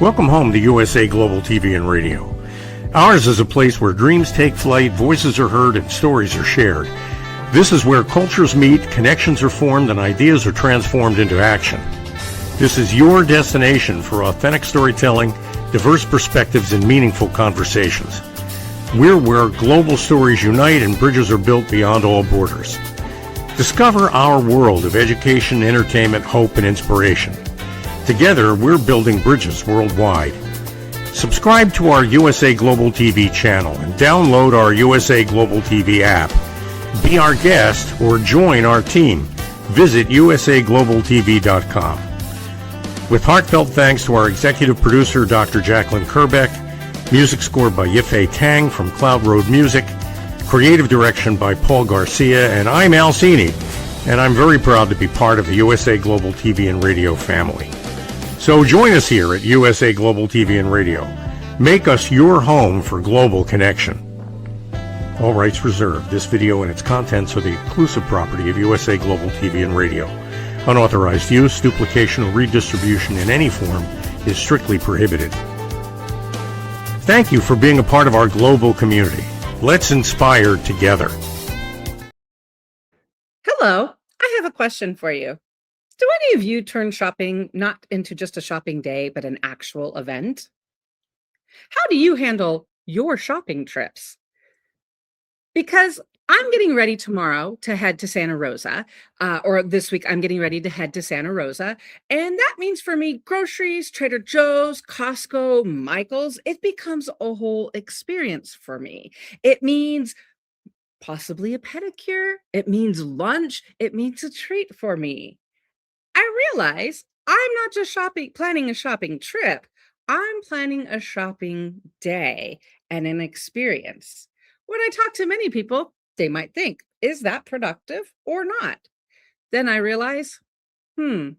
Welcome home to USA Global TV and Radio. Ours is a place where dreams take flight, voices are heard, and stories are shared. This is where cultures meet, connections are formed, and ideas are transformed into action. This is your destination for authentic storytelling, diverse perspectives, and meaningful conversations. We're where global stories unite and bridges are built beyond all borders. Discover our world of education, entertainment, hope, and inspiration. Together, we're building bridges worldwide. Subscribe to our USA Global TV channel and download our USA Global TV app. Be our guest or join our team. Visit usaglobaltv.com. With heartfelt thanks to our executive producer, Dr. Jacalyn Kerbeck, music scored by Yifei Tang from Cloud Road Music, creative direction by Paul Garcia, and I'm Al Cini, and I'm very proud to be part of the USA Global TV and Radio family. So join us here at USA Global TV and Radio. Make us your home for global connection. All rights reserved. This video and its contents are the exclusive property of USA Global TV and Radio. Unauthorized use, duplication, or redistribution in any form is strictly prohibited. Thank you for being a part of our global community. Let's inspire together. Hello, I have a question for you. Do any of you turn shopping not into just a shopping day, but an actual event? How do you handle your shopping trips? Because I'm getting ready tomorrow to head to Santa Rosa, or this week I'm getting ready to head to Santa Rosa. And that means for me, groceries, Trader Joe's, Costco, Michael's, it becomes a whole experience for me. It means possibly a pedicure. It means lunch. It means a treat for me. I realize I'm not just planning a shopping trip. I'm planning a shopping day and an experience. When I talk to many people, they might think, is that productive or not? Then I realize, I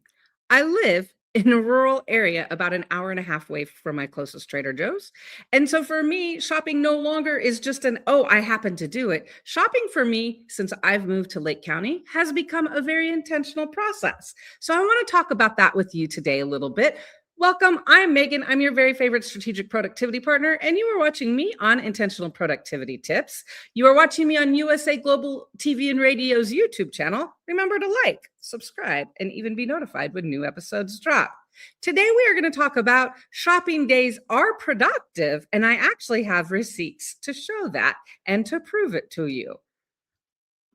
live in a rural area about an hour and a half away from my closest Trader Joe's. And so for me, shopping no longer is just I happen to do it. Shopping for me, since I've moved to Lake County, has become a very intentional process. So I want to talk about that with you today a little bit. Welcome, I'm Megan. I'm your very favorite strategic productivity partner, and you are watching me on Intentional Productivity Tips. You are watching me on USA Global TV and Radio's YouTube channel. Remember to like, subscribe, and even be notified when new episodes drop. Today, we are going to talk about shopping days are productive, and I actually have receipts to show that and to prove it to you.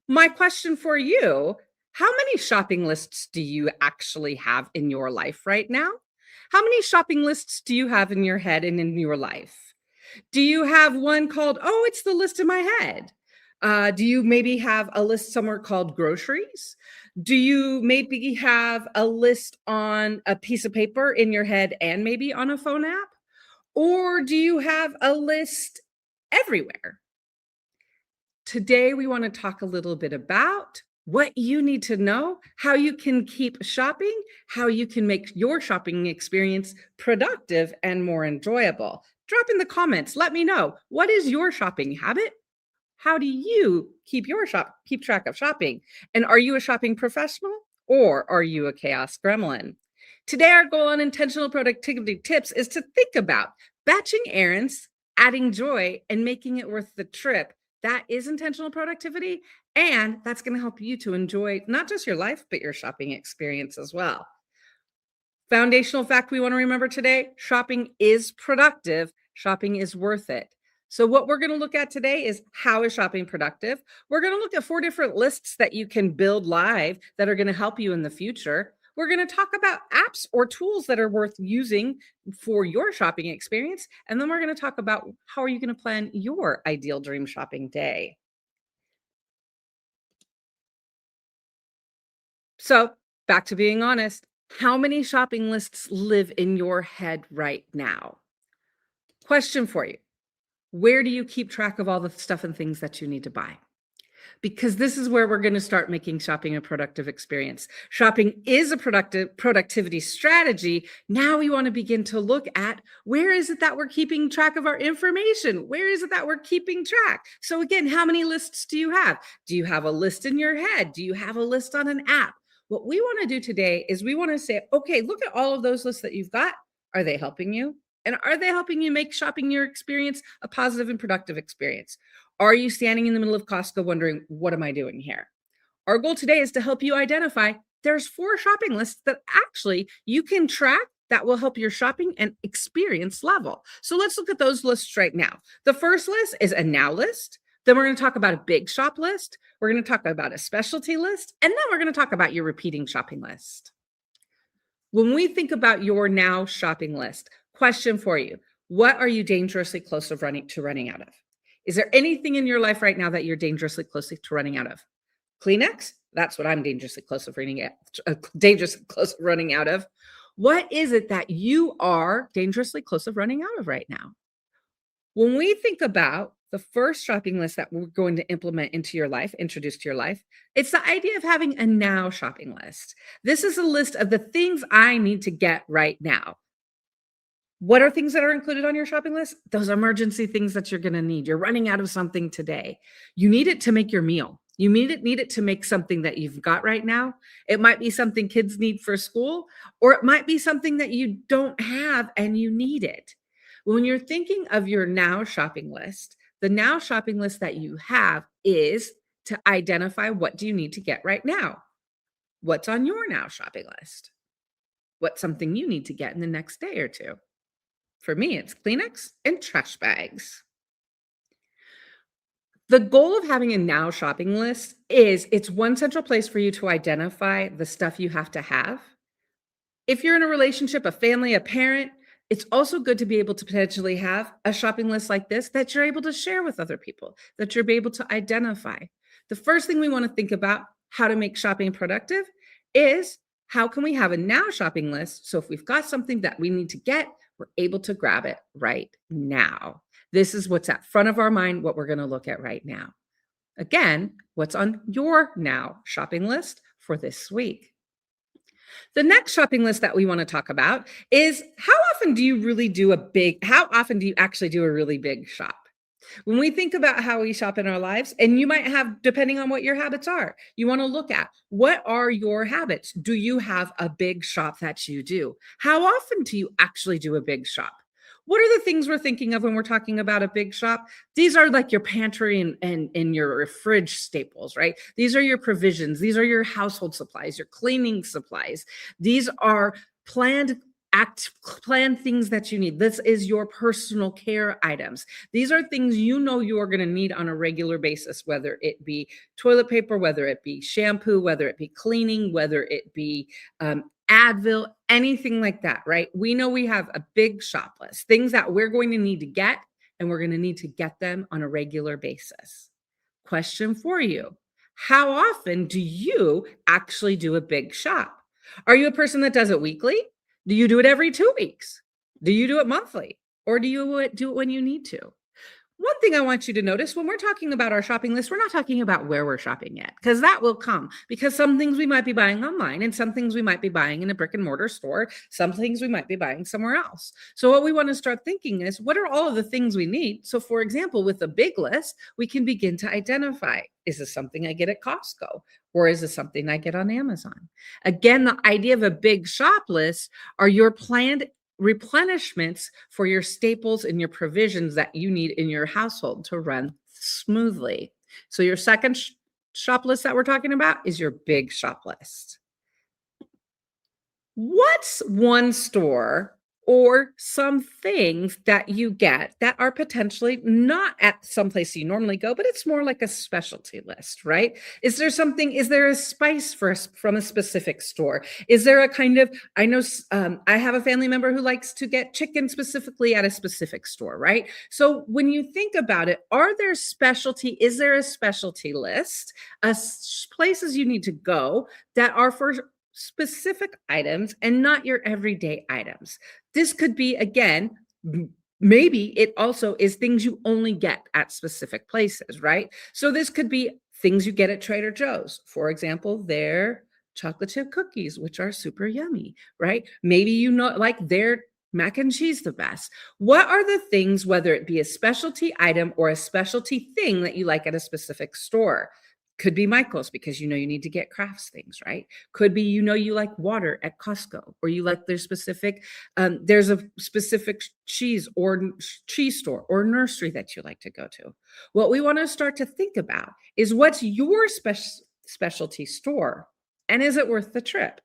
My question for you, how many shopping lists do you actually have in your life right now? How many shopping lists do you have in your head and in your life? Do you have one called, it's the list in my head? Do you maybe have a list somewhere called groceries? Do you maybe have a list on a piece of paper in your head and maybe on a phone app? Or do you have a list everywhere? Today, we want to talk a little bit about what you need to know, how you can keep shopping, how you can make your shopping experience productive and more enjoyable. Drop in the comments. Let me know. What is your shopping habit? How do you keep track of shopping? And are you a shopping professional or are you a chaos gremlin? Today, our goal on Intentional Productivity Tips is to think about batching errands, adding joy, and making it worth the trip. That is intentional productivity, and that's going to help you to enjoy not just your life, but your shopping experience as well. Foundational fact we want to remember today, shopping is productive. Shopping is worth it. So what we're going to look at today is how is shopping productive? We're going to look at 4 different lists that you can build live that are going to help you in the future. We're going to talk about apps or tools that are worth using for your shopping experience. And then we're going to talk about how are you going to plan your ideal dream shopping day. So back to being honest, how many shopping lists live in your head right now? Question for you. Where do you keep track of all the stuff and things that you need to buy? Because this is where we're going to start making shopping a productive experience. Shopping is a productivity strategy. Now we want to begin to look at where is it that we're keeping track of our information? Where is it that we're keeping track? So again, how many lists do you have? Do you have a list in your head? Do you have a list on an app? What we want to do today is we want to say, okay, look at all of those lists that you've got. Are they helping you? And are they helping you make shopping your experience a positive and productive experience? Are you standing in the middle of Costco wondering, what am I doing here? Our goal today is to help you identify there's 4 shopping lists that actually you can track that will help your shopping and experience level. So let's look at those lists right now. The first list is a now list. Then we're going to talk about a big shop list. We're going to talk about a specialty list. And then we're going to talk about your repeating shopping list. When we think about your now shopping list, question for you, what are you dangerously close to running out of? Is there anything in your life right now that you're dangerously close to running out of? Kleenex? That's what I'm dangerously close to running out of. What is it that you are dangerously close to running out of right now? When we think about the first shopping list that we're going to implement into your life, introduce to your life, it's the idea of having a now shopping list. This is a list of the things I need to get right now. What are things that are included on your shopping list? Those emergency things that you're going to need. You're running out of something today. You need it to make your meal. You need it to make something that you've got right now. It might be something kids need for school, or it might be something that you don't have and you need it. When you're thinking of your now shopping list, the now shopping list that you have is to identify what do you need to get right now? What's on your now shopping list? What's something you need to get in the next day or two? For me, it's Kleenex and trash bags. The goal of having a now shopping list is it's one central place for you to identify the stuff you have to have. If you're in a relationship, a family, a parent, it's also good to be able to potentially have a shopping list like this that you're able to share with other people, that you're able to identify. The first thing we want to think about how to make shopping productive is how can we have a now shopping list? So if we've got something that we need to get, we're able to grab it right now. This is what's at front of our mind, what we're going to look at right now. Again, what's on your now shopping list for this week? The next shopping list that we want to talk about is how often do you actually do a really big shop? When we think about how we shop in our lives, and you might have, depending on what your habits are, you want to look at what are your habits? Do you have a big shop that you do? How often do you actually do a big shop? What are the things we're thinking of when we're talking about a big shop? These are like your pantry and your fridge staples, right? These are your provisions. These are your household supplies, your cleaning supplies. These are planned things that you need. This is your personal care items. These are things you know you are going to need on a regular basis, whether it be toilet paper, whether it be shampoo, whether it be cleaning, whether it be Advil, anything like that, right? We know we have a big shop list, things that we're going to need to get, and we're going to need to get them on a regular basis. Question for you. How often do you actually do a big shop? Are you a person that does it weekly? Do you do it every 2 weeks? Do you do it monthly? Or do you do it when you need to? One thing I want you to notice when we're talking about our shopping list, we're not talking about where we're shopping yet, because that will come. Because some things we might be buying online, and some things we might be buying in a brick and mortar store, some things we might be buying somewhere else. So what we want to start thinking is, what are all of the things we need? So for example, with a big list, we can begin to identify, is this something I get at Costco? Or is this something I get on Amazon? Again, the idea of a big shop list are your planned replenishments for your staples and your provisions that you need in your household to run smoothly. So your second shop list that we're talking about is your big shop list. What's one store or some things that you get that are potentially not at some place you normally go, but it's more like a specialty list, right? Is there a spice from a specific store? Is there a kind of, I have a family member who likes to get chicken specifically at a specific store, right? So when you think about it, is there a specialty list, places you need to go that are for specific items and not your everyday items? This could be, again, maybe it also is things you only get at specific places, right? So this could be things you get at Trader Joe's. For example, their chocolate chip cookies, which are super yummy, right? Maybe you know like their mac and cheese the best. What are the things, whether it be a specialty item or a specialty thing that you like at a specific store? Could be Michael's because you need to get crafts things, right? Could be you like water at Costco, or you like there's a specific cheese or cheese store or nursery that you like to go to. What we want to start to think about is what's your specialty store, and is it worth the trip?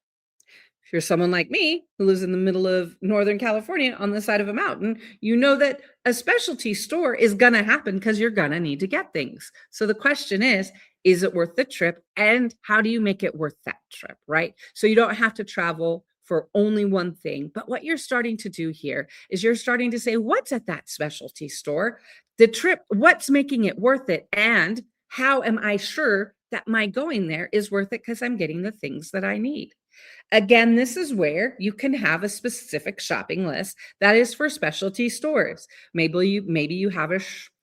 If you're someone like me who lives in the middle of Northern California on the side of a mountain, you know that a specialty store is going to happen because you're going to need to get things. So the question is it worth the trip? And how do you make it worth that trip, right? So you don't have to travel for only one thing. But what you're starting to do here is you're starting to say, what's at that specialty store? The trip, what's making it worth it? And how am I sure that my going there is worth it because I'm getting the things that I need? Again, this is where you can have a specific shopping list that is for specialty stores. Maybe you have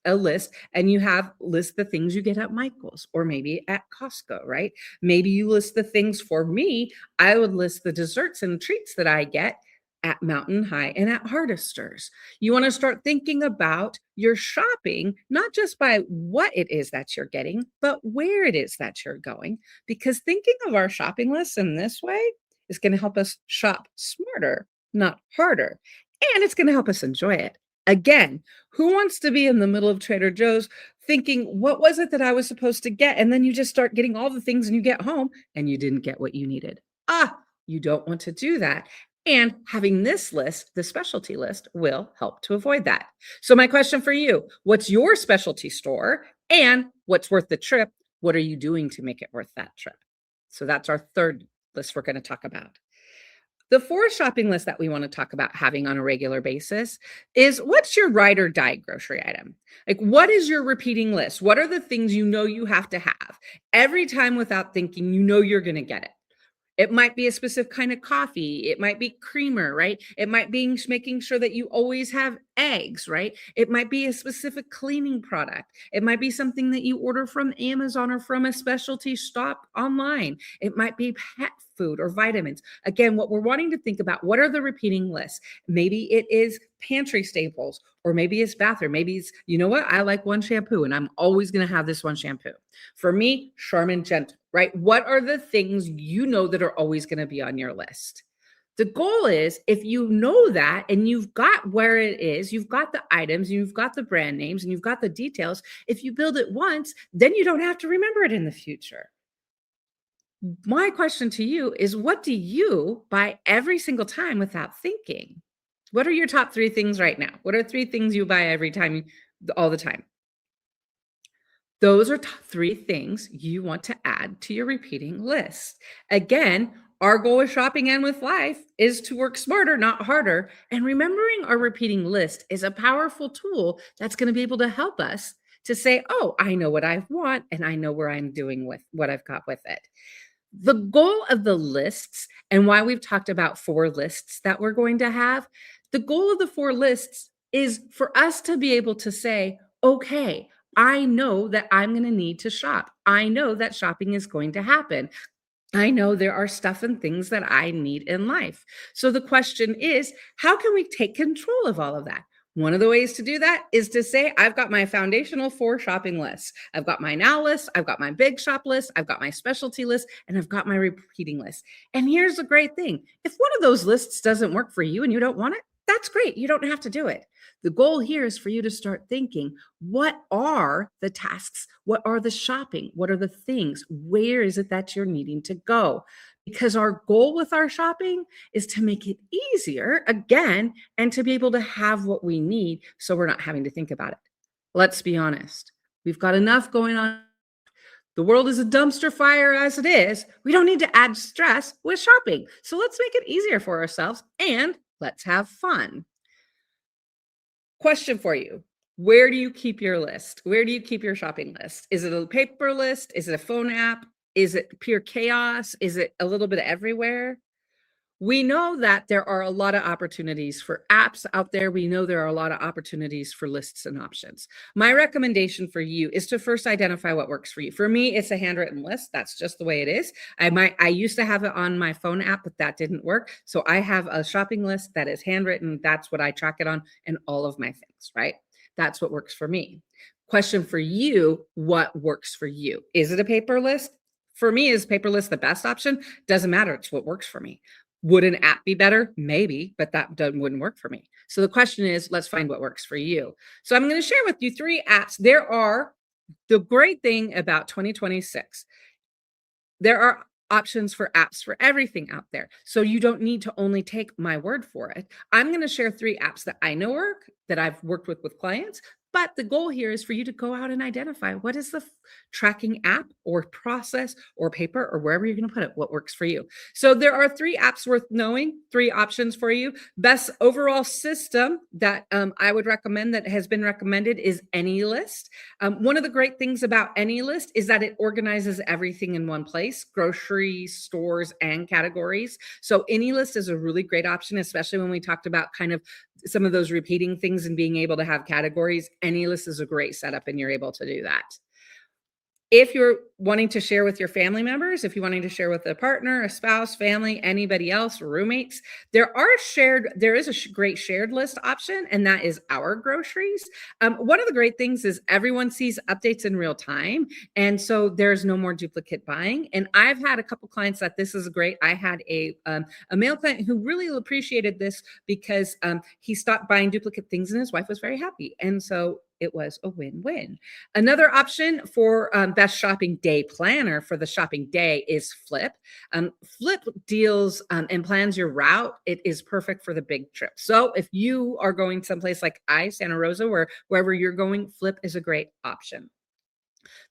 a list and you list the things you get at Michael's or maybe at Costco, right? Maybe you list the things. For me, I would list the desserts and treats that I get at Mountain High and at Hardester's. You want to start thinking about your shopping, not just by what it is that you're getting, but where it is that you're going. Because thinking of our shopping lists in this way is going to help us shop smarter, not harder. And it's going to help us enjoy it. Again, who wants to be in the middle of Trader Joe's thinking, what was it that I was supposed to get? And then you just start getting all the things and you get home and you didn't get what you needed. You don't want to do that. And having this list, the specialty list, will help to avoid that. So my question for you, what's your specialty store and what's worth the trip? What are you doing to make it worth that trip? So that's our third list we're going to talk about. The fourth shopping list that we want to talk about having on a regular basis is, what's your ride or die grocery item? Like, what is your repeating list? What are the things you have to have every time without thinking you're going to get it? It might be a specific kind of coffee. It might be creamer, right? It might be making sure that you always have eggs, right? It might be a specific cleaning product. It might be something that you order from Amazon or from a specialty shop online. It might be pet food or vitamins. Again, what we're wanting to think about, what are the repeating lists? Maybe it is pantry staples, or maybe it's bathroom. Maybe it's, I like one shampoo and I'm always going to have this one shampoo. For me, Charmin Gentle, right? What are the things that are always going to be on your list? The goal is, if you know that and you've got where it is, you've got the items, you've got the brand names, and you've got the details, if you build it once, then you don't have to remember it in the future. My question to you is, what do you buy every single time without thinking? What are your top 3 things right now? What are 3 things you buy every time, all the time? Those are 3 things you want to add to your repeating list. Again, our goal with shopping and with life is to work smarter, not harder. And remembering our repeating list is a powerful tool that's going to be able to help us to say, oh, I know what I want and I know where I'm doing with what I've got with it. The goal of the lists, and why we've talked about 4 lists that we're going to have, the goal of the 4 lists is for us to be able to say, okay, I know that I'm going to need to shop. I know that shopping is going to happen. I know there are stuff and things that I need in life. So the question is, how can we take control of all of that? One of the ways to do that is to say, I've got my foundational 4 shopping lists. I've got my now list, I've got my big shop list, I've got my specialty list, and I've got my repeating list. And here's the great thing. If one of those lists doesn't work for you and you don't want it, that's great. You don't have to do it. The goal here is for you to start thinking, what are the tasks? What are the shopping? What are the things? Where is it that you're needing to go? Because our goal with our shopping is to make it easier, again, and to be able to have what we need so we're not having to think about it. Let's be honest. We've got enough going on. The world is a dumpster fire as it is. We don't need to add stress with shopping. So let's make it easier for ourselves and let's have fun. Question for you. Where do you keep your list? Where do you keep your shopping list? Is it a paper list? Is it a phone app? Is it pure chaos? Is it a little bit everywhere? We know that there are a lot of opportunities for apps out there. We know there are a lot of opportunities for lists and options. My recommendation for you is to first identify what works for you. For me, it's a handwritten list. That's just the way it is. I used to have it on my phone app, but that didn't work. So I have a shopping list that is handwritten. That's what I track it on and all of my things, right? That's what works for me. Question for you, what works for you? Is it a paper list? For me, is paper list the best option? Doesn't matter. It's what works for me. Would an app be better? Maybe, but that wouldn't work for me. So the question is, let's find what works for you. So I'm going to share with you 3 apps. The great thing about 2026, there are options for apps for everything out there. So you don't need to only take my word for it. I'm going to share 3 apps that I know work, that I've worked with clients. But the goal here is for you to go out and identify what is the tracking app or process or paper or wherever you're going to put it, what works for you. So there are 3 apps worth knowing, 3 options for you. Best overall system that I would recommend that has been recommended is AnyList. One of the great things about AnyList is that it organizes everything in one place, groceries, stores, and categories. So AnyList is a really great option, especially when we talked about kind of some of those repeating things and being able to have categories. AnyList is a great setup and you're able to do that. If you're wanting to share with your family members, if you're wanting to share with a partner, a spouse, family, anybody else, roommates, there is a great shared list option, and that is Our Groceries. One of the great things is everyone sees updates in real time, and so there's no more duplicate buying. And I've had a couple clients that this is great. I had a male client who really appreciated this because he stopped buying duplicate things, and his wife was very happy. And so it was a win-win. Another option for best shopping day planner for the shopping day is Flip. Flip deals and plans your route. It is perfect for the big trip. So if you are going someplace like Santa Rosa, wherever you're going, Flip is a great option.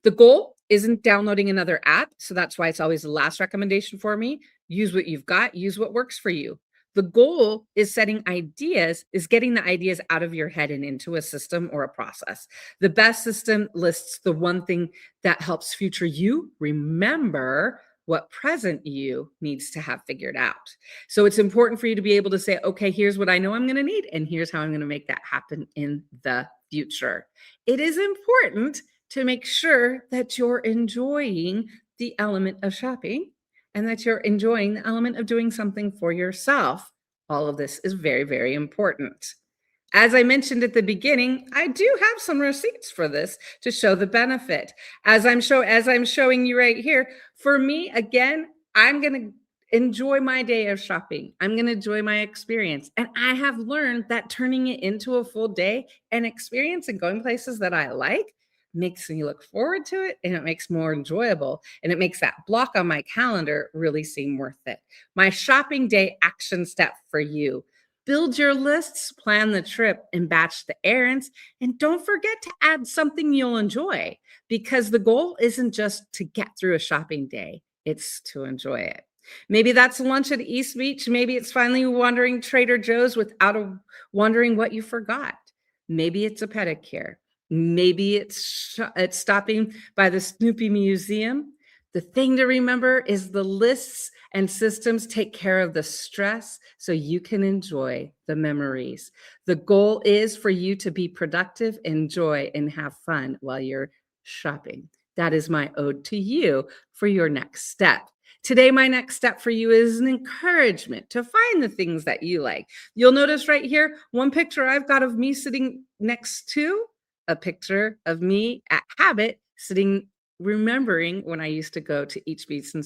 The goal isn't downloading another app, so that's why it's always the last recommendation for me. Use what you've got, use what works for you. The goal is getting the ideas out of your head and into a system or a process. The best system lists the one thing that helps future you remember what present you needs to have figured out. So it's important for you to be able to say, okay, here's what I know I'm going to need, and here's how I'm going to make that happen in the future. It is important to make sure that you're enjoying the element of shopping and that you're enjoying the element of doing something for yourself. All of this is very, very important. As I mentioned at the beginning, I do have some receipts for this to show the benefit. As I'm showing you right here, for me, again, I'm going to enjoy my day of shopping. I'm going to enjoy my experience. And I have learned that turning it into a full day and experience and going places that I like makes me look forward to it, and it makes more enjoyable, and it makes that block on my calendar really seem worth it. My shopping day action step for you: build your lists, plan the trip, and batch the errands. And don't forget to add something you'll enjoy, because the goal isn't just to get through a shopping day, it's to enjoy it. Maybe that's lunch at East Beach. Maybe it's finally wandering Trader Joe's without wondering what you forgot. Maybe it's a pedicure. Maybe it's stopping by the Snoopy Museum. The thing to remember is the lists and systems take care of the stress so you can enjoy the memories. The goal is for you to be productive, enjoy, and have fun while you're shopping. That is my ode to you for your next step. Today, my next step for you is an encouragement to find the things that you like. You'll notice right here, one picture I've got of me sitting next to a picture of me at Habit remembering when I used to go to East Beach in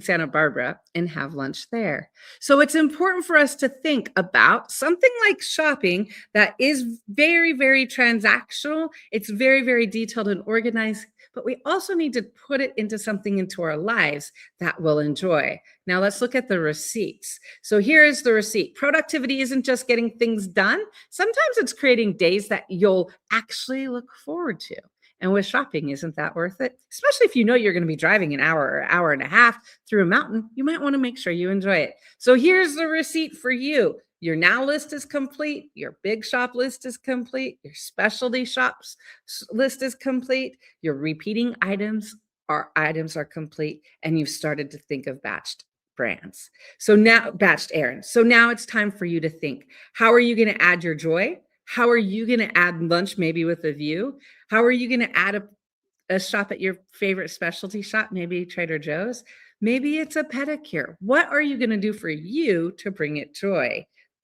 Santa Barbara and have lunch there. So it's important for us to think about something like shopping that is very, very transactional. It's very, very detailed and organized, but we also need to put it into our lives that we'll enjoy. Now let's look at the receipts. So here's the receipt. Productivity isn't just getting things done. Sometimes it's creating days that you'll actually look forward to. And with shopping, isn't that worth it? Especially if you know you're going to be driving an hour or hour and a half through a mountain, you might want to make sure you enjoy it. So here's the receipt for you. Your now list is complete. Your big shop list is complete. Your specialty shops list is complete. Your repeating items are complete. And you've started to think of batched errands. So now it's time for you to think, how are you going to add your joy? How are you going to add lunch, maybe with a view? How are you going to add a shop at your favorite specialty shop, maybe Trader Joe's? Maybe it's a pedicure. What are you going to do for you to bring it joy?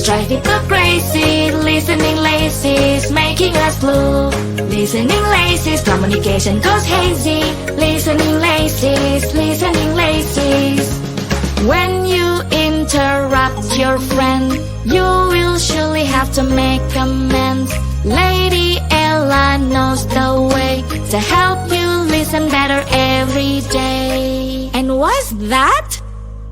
laces drive people crazy. Listening laces making us blue. Listening laces, communication goes hazy. Listening laces, listening laces. When you interrupt your friend, you will surely have to make amends. Lady Ella knows the way to help you listen better every day. And what's that?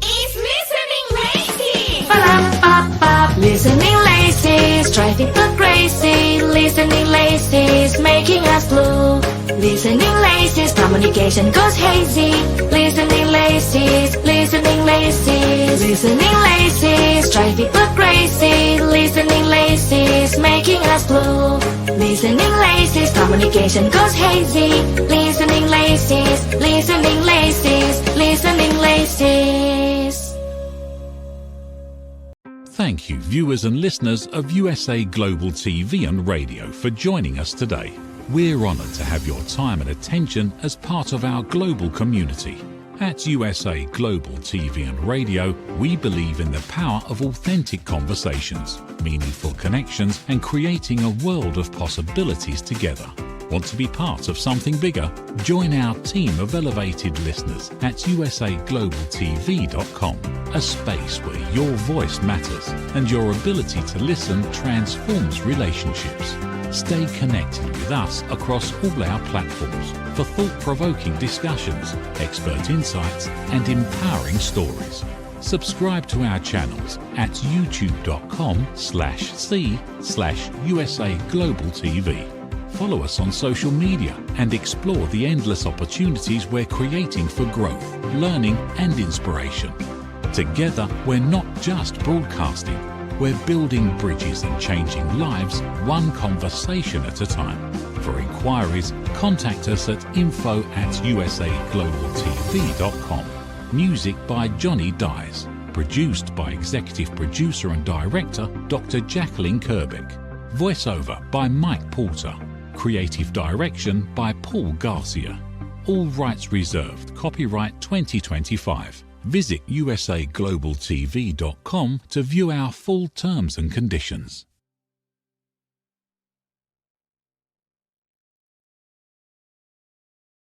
It's listening laces. Ba-da-ba-ba. Listening laces drive people crazy. Listening laces making us blue. Listening laces, communication goes hazy. Listening laces, listening laces. Listening laces drive people crazy. Listening laces making us blue. Listening laces, communication goes hazy. Listening laces, listening laces, listening laces. Thank you, viewers and listeners of USA Global TV and Radio, for joining us today. We're honoured to have your time and attention as part of our global community. At USA Global TV and Radio, we believe in the power of authentic conversations, meaningful connections, and creating a world of possibilities together. Want to be part of something bigger? Join our team of elevated listeners at usaglobaltv.com, a space where your voice matters and your ability to listen transforms relationships. Stay connected with us across all our platforms for thought-provoking discussions, expert insights, and empowering stories. Subscribe to our channels at youtube.com/c/USA-Global-TV. Follow us on social media and explore the endless opportunities we're creating for growth, learning, and inspiration. Together, we're not just broadcasting. We're building bridges and changing lives one conversation at a time. For inquiries, contact us at info@usaglobaltv.com. Music by Johnny Dies. Produced by Executive Producer and Director Dr. Jacalyn Kerbeck. Voiceover by Mike Porter. Creative Direction by Paul Garcia. All rights reserved. Copyright 2025. Visit usaglobaltv.com to view our full terms and conditions.